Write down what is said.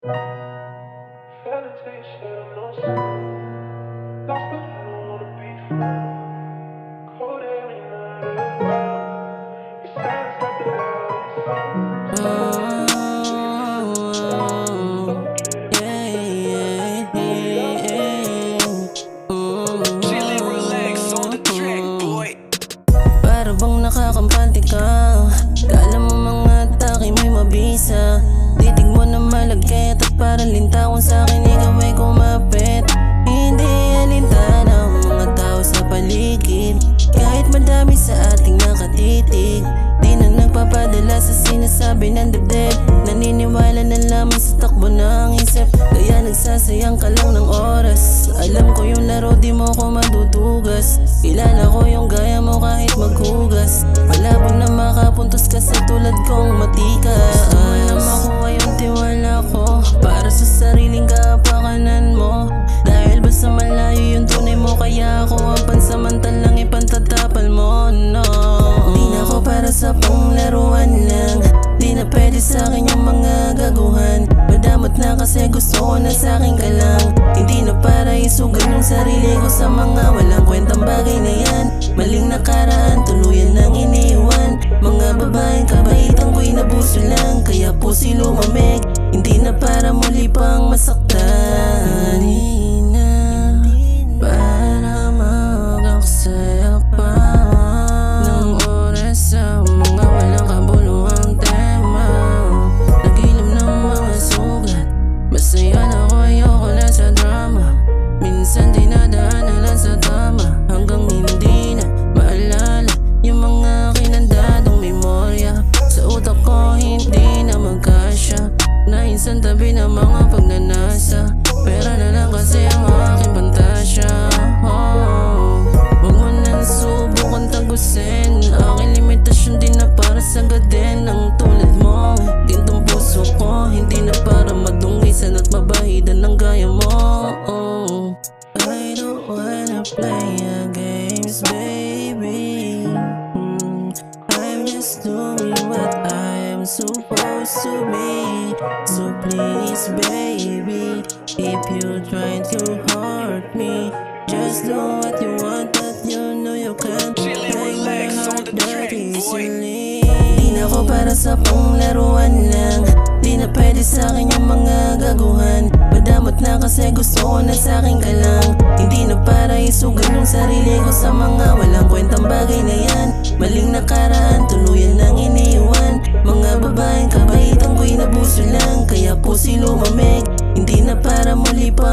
Para bang nakakampante ka, kala mo mga atake mo'y mabisa. Titig mo na malagkit at parang lintawan sa'kin ikaw ay kumapit. Hindi alintana ang mga tao sa paligid, kahit madami sa ating nakatitig. Di na nagpapadala sa sinasabi ng dibdib, naniniwala na lamang sa takbo ng isip. Kaya nagsasayang ka lang ng oras. Alam ko yung laro di mo ko madudugas. Kilala ko yung gaya mo kahit maghugas. Malabo na makapuntos ka sa tulad kong matikas. Gusto mo na makuha yung tiwala ko, para sa sariling kapakanan mo. Dahil basta malayo yung tunay mo, kaya ako ang pansamantalang ipantatapal mo. No, di na ako para sa panglaruan lang. Di na pwede sa'kin yung mga gaguhan. Madamot na kasi gusto ko na sa'kin ka lang. Hindi na para isugal yung sarili ko sa mga walang kwentang bagay na yan. Maling nakaraan, tuluyan nang iniwan. Mga babaeng kabaitan ko'y nabuso lang, kaya po si lumamig. Hindi na para muli pang masaktan. Hindi na para mag-aksaya pa ng oras sa mga walang kabuluhang tema. Nagilom ng mga sugat, basta yan ako, ayoko na sa drama. Minsan dinadaan na lang sa tama, hanggang hindi na maalala yung mga kinandadong memorya. Sa utak ko hindi na magkasya, nainsan tabi ng mga pagnanasa. Pera na lang kasi ang aking pantasya. Huwag mo nang subukan tagusin aking limitasyon, di na para sagadin ang tulad mo. Gintong puso ko, hindi na para madungisan at mabahidan ng gaya mo. I don't wanna play your games, baby. I'm just doing what I am supposed to be. So please, baby, if you try to hurt me, just do what you want, but you know you can't break my heart that easily. Di na ako para sa panglaruan lang. Di na pwede sa'kin yung mga gaguhan. Madamot na kasi gusto ko na sa'kin ka lang. Hindi na para isugal yung sarili ko sa mga walang kwentang bagay na yan. Maling nakaraan, tuluyan nang iniwan. Mga babaeng kabaitan ko'y nabuso lang, kaya po si lumamig. Hindi na para muli pa